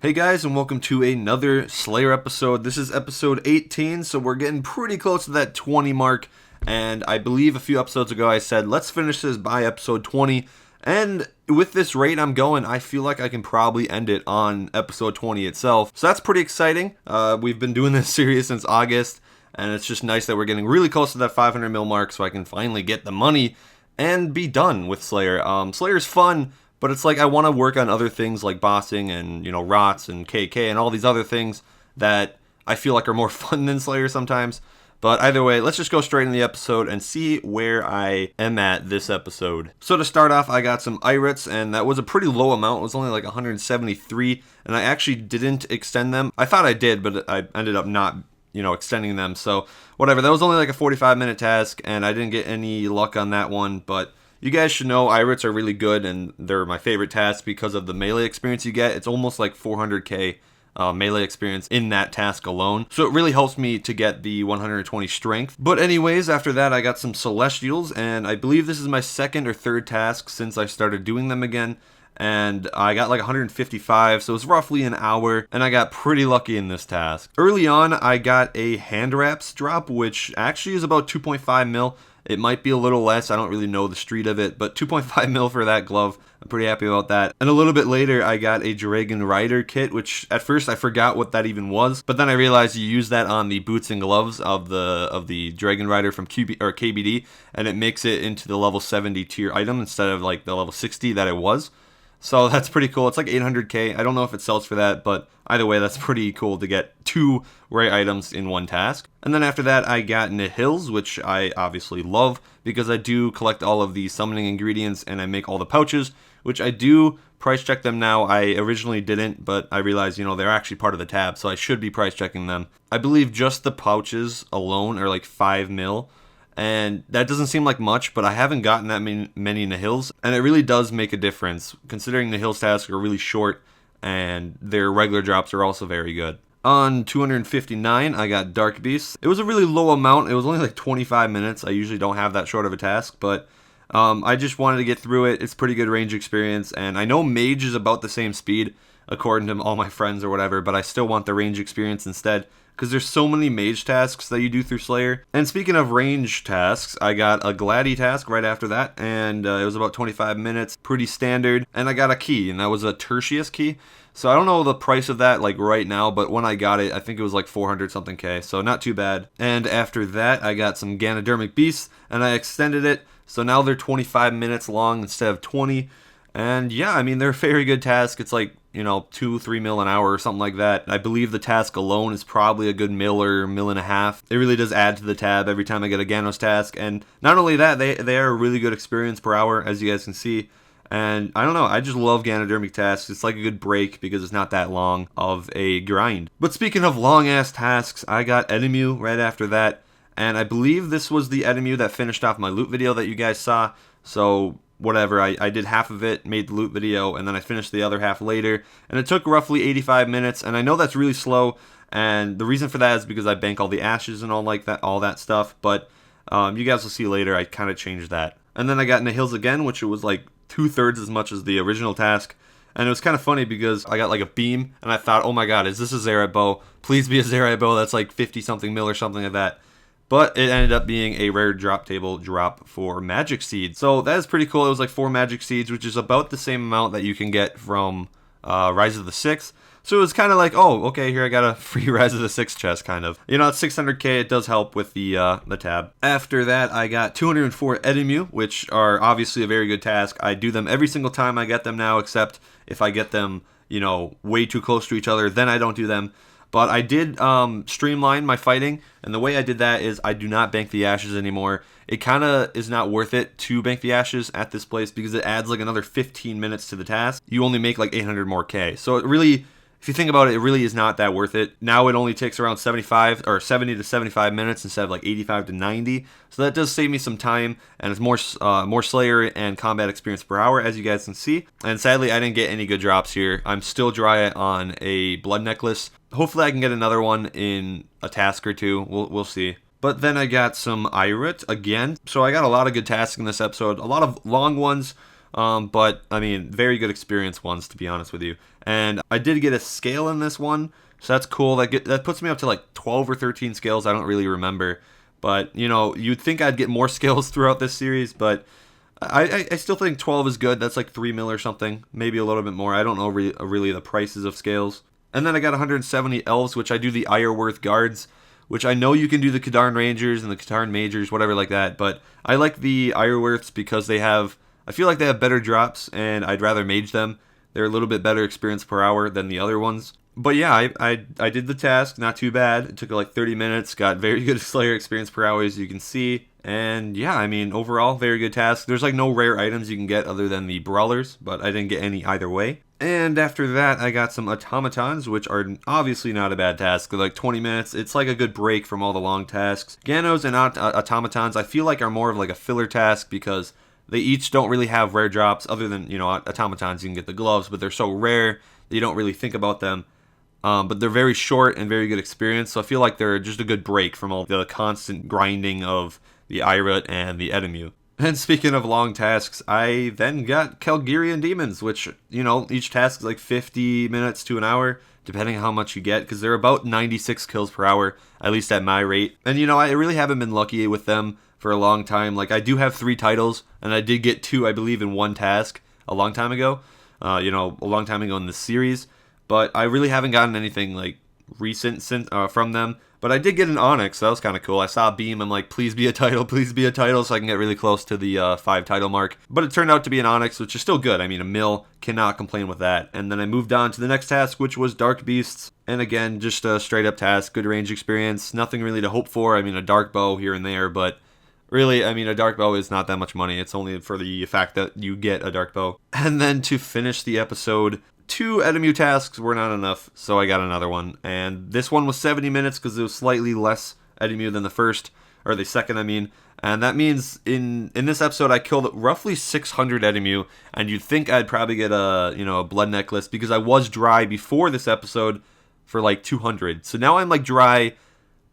Hey guys, and welcome to another Slayer episode. This is episode 18, so we're getting pretty close to that 20 mark. And I believe a few episodes ago I said, let's finish this by episode 20. And with this rate I'm going, I feel like I can probably end it on episode 20 itself. So that's pretty exciting. We've been doing this series since August, and it's just nice that we're getting really close to that 500 mil mark so I can finally get the money and be done with Slayer. Slayer's fun, but it's like I want to work on other things like bossing and, ROTS and KK and all these other things that I feel like are more fun than Slayer sometimes. But either way, let's just go straight into the episode and see where I am at this episode. So to start off, I got some Irits, and that was a pretty low amount. It was only like 173, and I actually didn't extend them. I thought I did, but I ended up not extending them. So whatever, that was only like a 45-minute task, and I didn't get any luck on that one, but you guys should know Irits are really good, and they're my favorite task because of the melee experience you get. It's almost like 400k melee experience in that task alone. So it really helps me to get the 120 strength. But anyways, after that I got some Celestials, and I believe this is my second or third task since I started doing them again. And I got like 155, so it was roughly an hour, and I got pretty lucky in this task. Early on, I got a hand wraps drop, which actually is about 2.5 mil. It might be a little less, I don't really know the street of it, but 2.5 mil for that glove, I'm pretty happy about that. And a little bit later, I got a Dragon Rider kit, which at first I forgot what that even was, but then I realized you use that on the boots and gloves of the Dragon Rider from KBD, and it makes it into the level 70 tier item instead of like the level 60 that it was. So that's pretty cool. It's like 800k. I don't know if it sells for that, but either way, that's pretty cool to get two rare items in one task. And then after that, I got Nihils, which I obviously love because I do collect all of the summoning ingredients and I make all the pouches, which I do price check them now. I originally didn't, but I realized, they're actually part of the tab, so I should be price checking them. I believe just the pouches alone are like 5 mil. And that doesn't seem like much, but I haven't gotten that many Nihils, and it really does make a difference, considering Nihils tasks are really short, and their regular drops are also very good. On 259, I got Dark Beasts. It was a really low amount. It was only like 25 minutes. I usually don't have that short of a task, but I just wanted to get through it. It's pretty good range experience, and I know Mage is about the same speed, according to all my friends or whatever, but I still want the range experience instead, because there's so many mage tasks that you do through Slayer. And speaking of range tasks, I got a Gladi task right after that, and it was about 25 minutes, pretty standard, and I got a key, and that was a Tertius key. So I don't know the price of that like right now, but when I got it, I think it was like 400 something K, so not too bad. And after that, I got some Ganodermic Beasts, and I extended it, so now they're 25 minutes long instead of 20. And yeah, I mean, they're a very good task. It's like, 2-3 mil an hour or something like that. I believe the task alone is probably a good mil or mil and a half. It really does add to the tab every time I get a Ganos task. And not only that, they are a really good experience per hour, as you guys can see. And I don't know, I just love Ganodermic tasks. It's like a good break because it's not that long of a grind. But speaking of long ass tasks, I got Edimmus right after that. And I believe this was the Edimmus that finished off my loot video that you guys saw. So whatever, I did half of it, made the loot video, and then I finished the other half later, and it took roughly 85 minutes, and I know that's really slow, and the reason for that is because I bank all the ashes and all that stuff, but you guys will see later, I kind of changed that. And then I got Nihils again, which it was like 2/3 as much as the original task, and it was kind of funny because I got like a beam, and I thought, oh my god, is this a Zerat bow? Please be a Zerat bow that's like 50 something mil or something like that. But it ended up being a rare drop table drop for magic seeds. So that is pretty cool. It was like 4 magic seeds, which is about the same amount that you can get from Rise of the Six. So it was kind of like, oh, okay, here I got a free Rise of the Six chest, kind of. It's 600k, it does help with the tab. After that, I got 204 Edimmus, which are obviously a very good task. I do them every single time I get them now, except if I get them, way too close to each other, then I don't do them. But I did streamline my fighting, and the way I did that is I do not bank the ashes anymore. It kind of is not worth it to bank the ashes at this place because it adds like another 15 minutes to the task. You only make like 800 more K. So it really, if you think about it, it really is not that worth it. Now it only takes around 70 to 75 minutes instead of like 85 to 90. So that does save me some time, and it's more Slayer and combat experience per hour, as you guys can see. And sadly, I didn't get any good drops here. I'm still dry on a blood necklace. Hopefully I can get another one in a task or two. We'll see. But then I got some Irit again. So I got a lot of good tasks in this episode. A lot of long ones. But I mean, very good experience ones, to be honest with you. And I did get a scale in this one, so that's cool. That puts me up to like 12 or 13 scales. I don't really remember, but you know, you'd think I'd get more scales throughout this series, but I still think 12 is good. That's like 3 mil or something, maybe a little bit more. I don't know really the prices of scales. And then I got 170 elves, which I do the Ireworth guards, which I know you can do the Kadarn Rangers and the Kadarn Majors, whatever like that, but I like the Ireworths because I feel like they have better drops, and I'd rather mage them. They're a little bit better experience per hour than the other ones. But yeah, I did the task, not too bad. It took like 30 minutes, got very good Slayer experience per hour, as you can see. And yeah, I mean, overall, very good task. There's like no rare items you can get other than the Brawlers, but I didn't get any either way. And after that, I got some automatons, which are obviously not a bad task. They're like 20 minutes. It's like a good break from all the long tasks. Ganos and automatons, I feel like are more of like a filler task because they each don't really have rare drops other than, you know, automatons, you can get the gloves, but they're so rare that you don't really think about them. But they're very short and very good experience, so I feel like they're just a good break from all the constant grinding of the Irut and the Edimmu. And speaking of long tasks, I then got Calgarian Demons, which, you know, each task is like 50 minutes to an hour, depending on how much you get, because they're about 96 kills per hour, at least at my rate. And, you know, I really haven't been lucky with them for a long time. Like, I do have 3 titles, and I did get 2, I believe, in one task a long time ago, a long time ago in this series. But I really haven't gotten anything, like, recent from them. But I did get an Onyx, so that was kind of cool. I saw a beam, I'm like, please be a title, so I can get really close to the 5 title mark. But it turned out to be an Onyx, which is still good. I mean, a mil, cannot complain with that. And then I moved on to the next task, which was Dark Beasts. And again, just a straight up task, good range experience, nothing really to hope for. I mean, a dark bow here and there, but really, I mean, a dark bow is not that much money. It's only for the fact that you get a dark bow. And then to finish the episode, 2 Edimmu tasks were not enough, so I got another one. And this one was 70 minutes because it was slightly less Edimmu than the first, or the second, I mean. And that means in this episode, I killed roughly 600 Edimmu, and you'd think I'd probably get a blood necklace because I was dry before this episode for like 200. So now I'm like dry,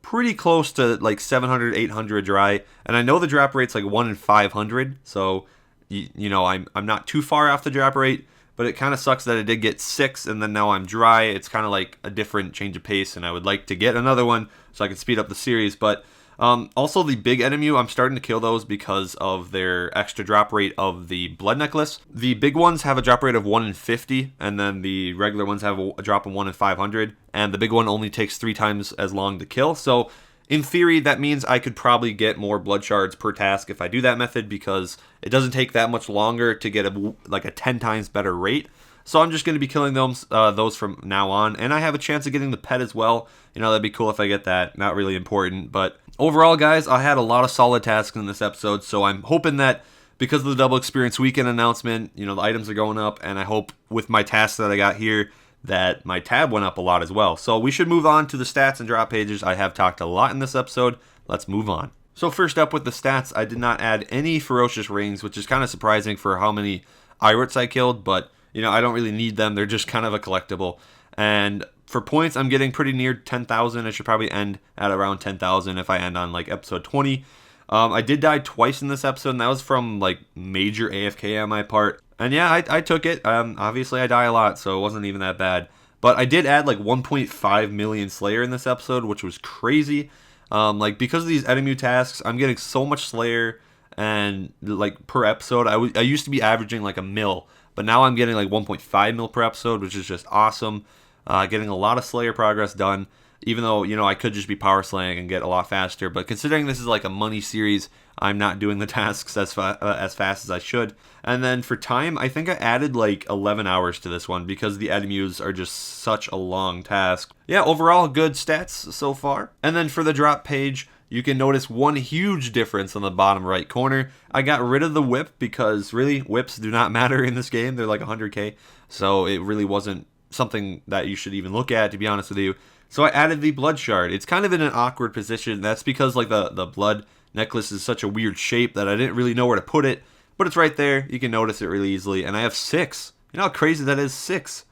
pretty close to like 700, 800 dry, and I know the drop rate's like 1 in 500. So I'm not too far off the drop rate. But it kind of sucks that I did get 6, and then now I'm dry. It's kind of like a different change of pace, and I would like to get another one so I can speed up the series. But also the big Edimmu, I'm starting to kill those because of their extra drop rate of the blood necklace. The big ones have a drop rate of 1 in 50, and then the regular ones have a drop of 1 in 500. And the big one only takes 3 times as long to kill. So in theory, that means I could probably get more blood shards per task if I do that method because it doesn't take that much longer to get a 10 times better rate. So I'm just going to be killing those from now on. And I have a chance of getting the pet as well. You know, that'd be cool if I get that. Not really important. But overall, guys, I had a lot of solid tasks in this episode. So I'm hoping that because of the double experience weekend announcement, you know, the items are going up. And I hope with my tasks that I got here, that my tab went up a lot as well. So we should move on to the stats and drop pages. I have talked a lot in this episode. Let's move on. So first up with the stats, I did not add any ferocious rings, which is kind of surprising for how many Iruts I killed, but you know, I don't really need them. They're just kind of a collectible. And for points, I'm getting pretty near 10,000. I should probably end at around 10,000 if I end on like episode 20. I did die twice in this episode, and that was from like major AFK on my part. And yeah, I took it. Obviously, I die a lot, so it wasn't even that bad. But I did add like 1.5 million Slayer in this episode, which was crazy. Because of these Edimmu tasks, I'm getting so much Slayer, and like per episode, I used to be averaging like a mil, but now I'm getting like 1.5 mil per episode, which is just awesome. Getting a lot of Slayer progress done. Even though, you know, I could just be power slaying and get a lot faster. But considering this is like a money series, I'm not doing the tasks as fast as I should. And then for time, I think I added like 11 hours to this one because the Edimmus are just such a long task. Yeah, overall, good stats so far. And then for the drop page, you can notice one huge difference on the bottom right corner. I got rid of the whip because really, whips do not matter in this game. They're like 100k. So it really wasn't something that you should even look at, to be honest with you. So I added the blood shard. It's kind of in an awkward position. That's because like the blood necklace is such a weird shape that I didn't really know where to put it. But it's right there. You can notice it really easily. And I have 6. You know how crazy that is? 6.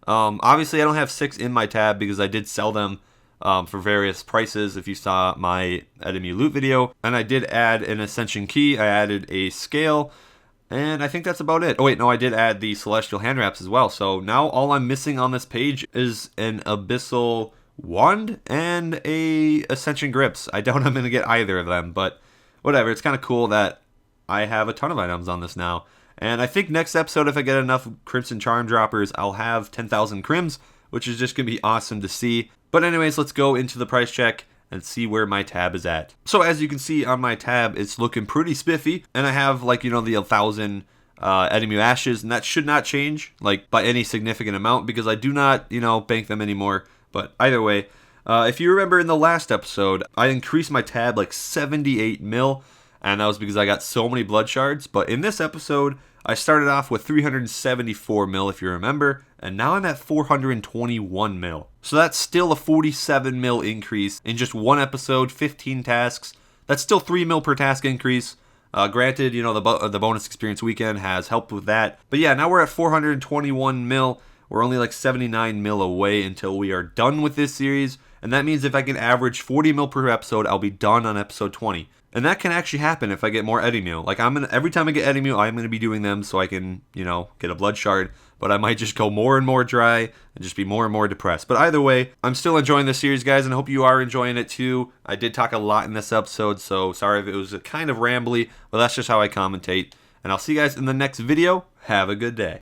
Obviously, I don't have 6 in my tab because I did sell them for various prices if you saw my Edimmu loot video. And I did add an ascension key. I added a scale. And I think that's about it. Oh wait, no, I did add the Celestial Hand Wraps as well. So now all I'm missing on this page is an Abyssal Wand and a Ascension Grips. I doubt I'm going to get either of them, but whatever. It's kind of cool that I have a ton of items on this now. And I think next episode, if I get enough Crimson Charm Droppers, I'll have 10,000 Crims, which is just going to be awesome to see. But anyways, let's go into the price check and see where my tab is at. So as you can see on my tab, it's looking pretty spiffy. And I have, like, you know, the 1,000 Edimmus Ashes, and that should not change, like, by any significant amount, because I do not, you know, bank them anymore. But either way, if you remember in the last episode, I increased my tab like 78 mil, and that was because I got so many blood shards. But in this episode, I started off with 374 mil, if you remember, and now I'm at 421 mil. So that's still a 47 mil increase in just one episode, 15 tasks. That's still 3 mil per task increase. Granted, you know, the bonus experience weekend has helped with that. But yeah, now we're at 421 mil. We're only like 79 mil away until we are done with this series. And that means if I can average 40 mil per episode, I'll be done on episode 20. And that can actually happen if I get more Edimmus. Like, every time I get Edimmus, I'm going to be doing them so I can, you know, get a blood shard. But I might just go more and more dry and just be more and more depressed. But either way, I'm still enjoying this series, guys, and I hope you are enjoying it too. I did talk a lot in this episode, so sorry if it was kind of rambly, but that's just how I commentate. And I'll see you guys in the next video. Have a good day.